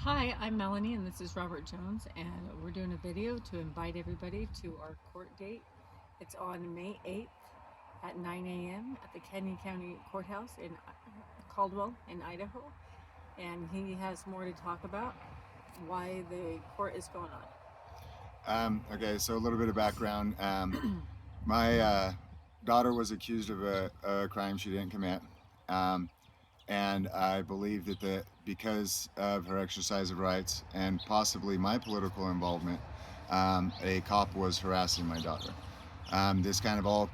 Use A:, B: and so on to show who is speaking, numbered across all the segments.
A: Hi, I'm Melanie and this is Robert Jones, and we're doing a video to invite everybody to our court date. It's on May 8th at 9 a.m. at the Canyon County Courthouse in Caldwell in Idaho, and he has more to talk about why the court is going on.
B: Okay, so a little bit of background. My daughter was accused of a crime she didn't commit. Um, and I believe that because of her exercise of rights and possibly my political involvement, a cop was harassing my daughter. This kind of all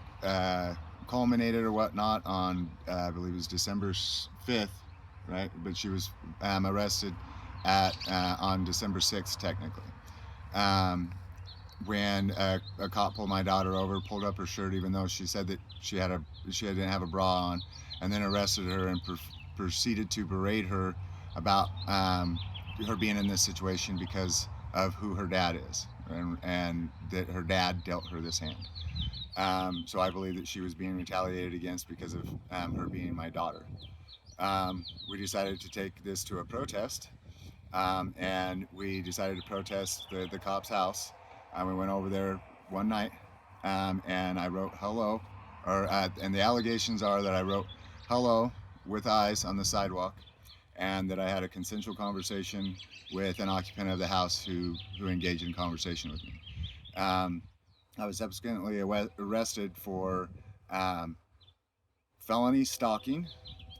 B: culminated or whatnot on, I believe it was December 5th, right? But she was arrested on December 6th, technically. Um, when a cop pulled my daughter over, pulled up her shirt, even though she said that she didn't have a bra on, and then arrested her and proceeded to berate her about her being in this situation because of who her dad is, and that her dad dealt her this hand. So I believe that she was being retaliated against because of her being my daughter. We decided to take this to a protest, and we decided to protest the cop's house. We went over there one night, and I wrote hello, and the allegations are that I wrote hello with eyes on the sidewalk, and that I had a consensual conversation with an occupant of the house who engaged in conversation with me. I was subsequently arrested for felony stalking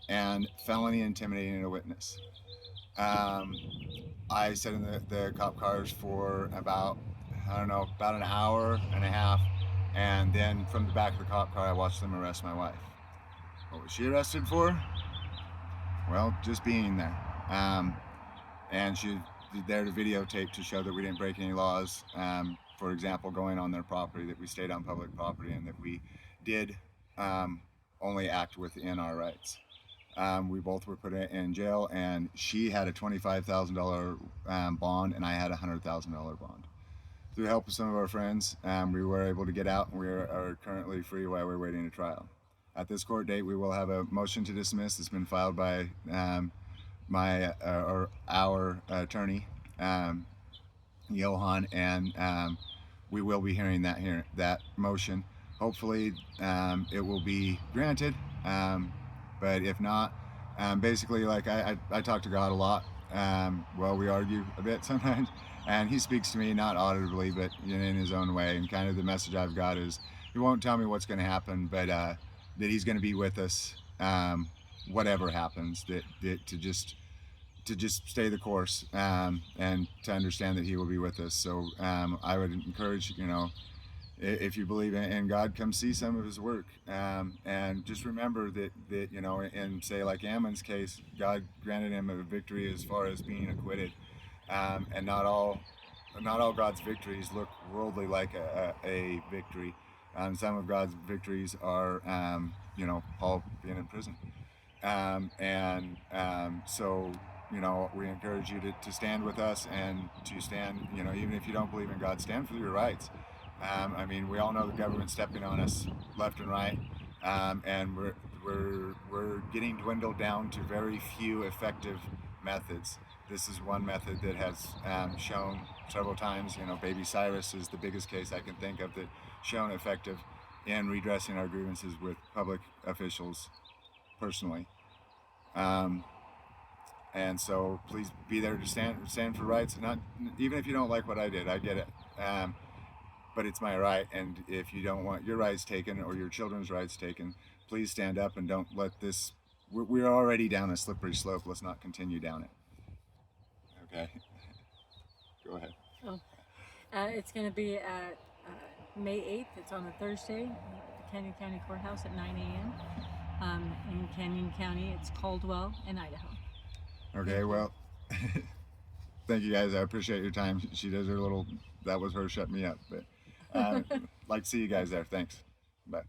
B: and felony intimidating a witness. I sat in the cop cars for about, I don't know, about an hour and a half, and then from the back of the cop car I watched them arrest my wife. What was she arrested for? Well, just being there. And she there to videotape to show that we didn't break any laws. For example, going on their property, that we stayed on public property, and that we did only act within our rights. We both were put in jail, and she had a $25,000 bond, and I had a $100,000 bond. Through the help of some of our friends, we were able to get out, and we are currently free while we're waiting a trial. At this court date, we will have a motion to dismiss that's been filed by our attorney, Johan, and we will be hearing that motion. Hopefully, it will be granted. But if not, basically, like I talk to God a lot. Well, we argue a bit sometimes, and He speaks to me not audibly, but in His own way. And kind of the message I've got is, He won't tell me what's going to happen, but that He's going to be with us, whatever happens. To just stay the course, and to understand that He will be with us. So I would encourage, if you believe in God, come see some of His work, and just remember that in, say, like Ammon's case, God granted him a victory as far as being acquitted, and not all God's victories look worldly like a victory. Some of God's victories are, Paul being in prison, so we encourage you to stand with us, and to stand, even if you don't believe in God, stand for your rights. We all know the government's stepping on us left and right, and we're getting dwindled down to very few effective methods. This is one method that has shown several times. Baby Cyrus is the biggest case I can think of that shown effective in redressing our grievances with public officials personally. And so please be there to stand for rights. Not even if you don't like what I did, I get it. But it's my right, and if you don't want your rights taken or your children's rights taken, please stand up and don't let this. We're already down a slippery slope. Let's not continue down it. Okay. Go ahead.
A: Oh, it's going to be at May 8th. It's on a Thursday at the Canyon County Courthouse at 9 a.m. In Canyon County. It's Caldwell in Idaho.
B: Okay, well, thank you guys. I appreciate your time. She does her little, that was her shut me up, but like to see you guys there. Thanks. Bye.